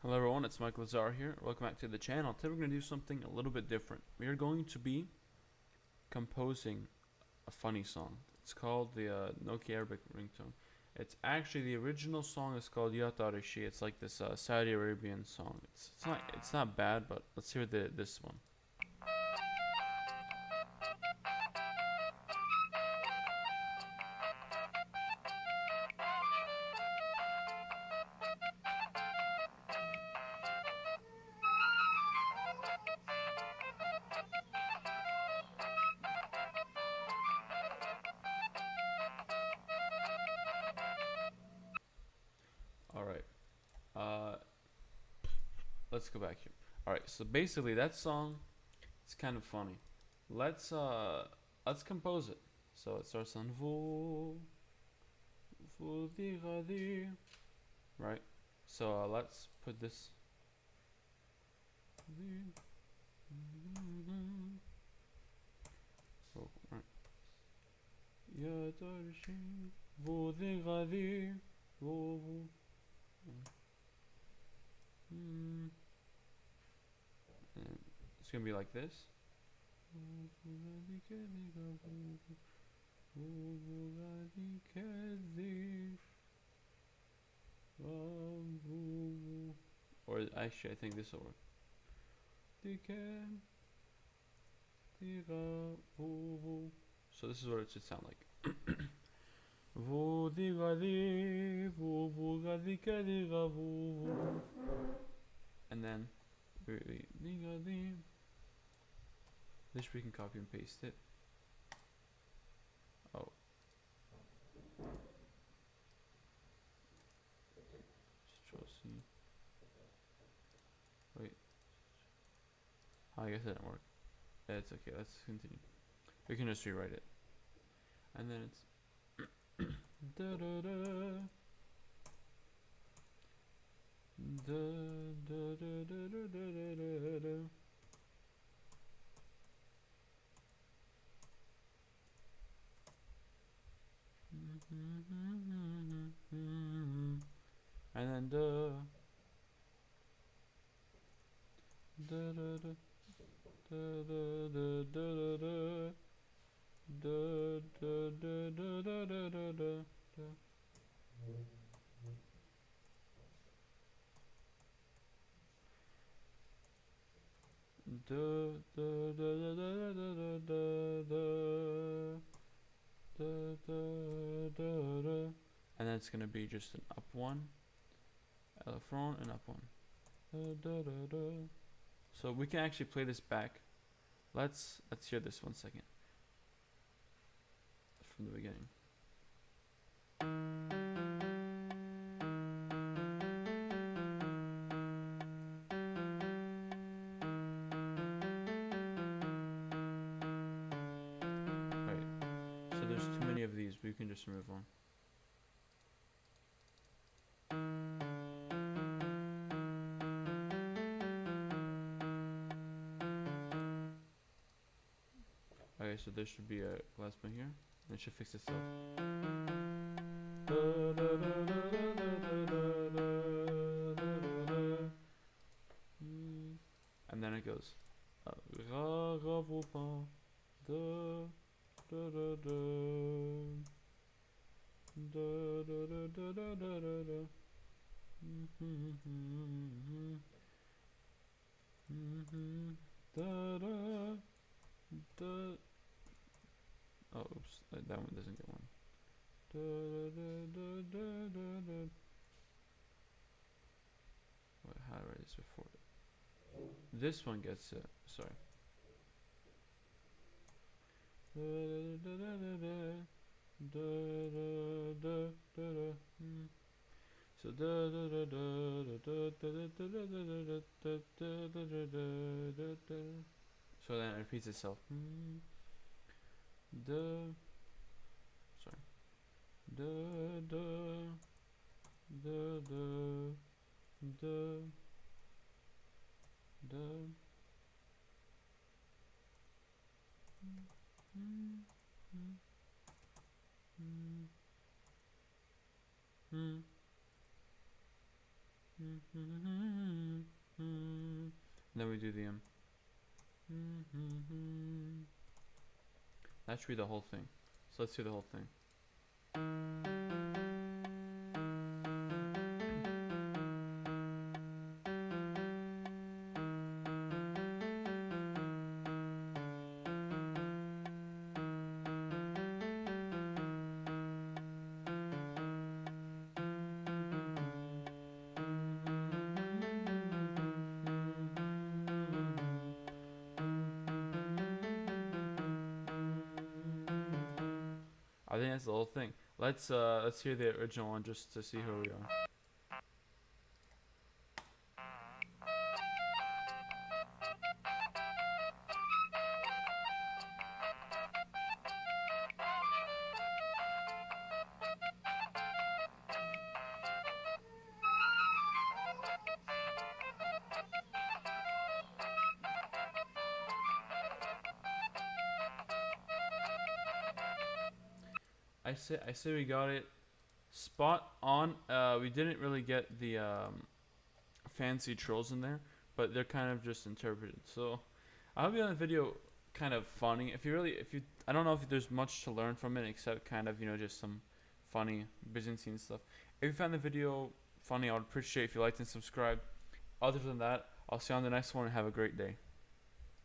Hello everyone, it's Mike Lazar here. Welcome back to the channel. Today we're going to do something a little bit different. We are going to be composing a funny song. It's called the Nokia Arabic ringtone. It's actually the original song is called Ya Tarishi. It's like this Saudi Arabian song. It's not bad, but let's hear this one. All right. Uh, let's go back here. All right. So basically, that song, it's kind of funny. Let's uh, let's compose it. So it starts on vo di gadi, right? So let's put this. Oh, right. Ya tarshi vo di gadi vo. And it's gonna be like this. Or actually, I think this will work. So this is what it should sound like. And then this we can copy and paste it. Oh. Wait. I guess it didn't work. It's okay, let's continue. We can just rewrite it. And then it's da da da da da da da da da da da. And then da da da da da da da da da da da da da da da da. And then it's gonna be just an up one, front and up one. So we can actually play this back. Let's hear this 1 second from the beginning. Right. So there's too many of these. We can just remove one. Okay, so there should be a glass point here, and it should fix itself. And then it goes. Oh, oops, that one doesn't get one. Wait, how do I write this before? This one gets sorry. So so then it repeats itself. Sorry. then we do the that should be the whole thing. So let's do the whole thing. I think that's the whole thing. Let's hear the original one just to see who we are. I say we got it spot on. We didn't really get the fancy trills in there, but they're kind of just interpreted. So I hope you found the video kind of funny. I don't know if there's much to learn from it except kind of just some funny Byzantine stuff. If you found the video funny, I would appreciate if you liked and subscribed. Other than that, I'll see you on the next one and have a great day.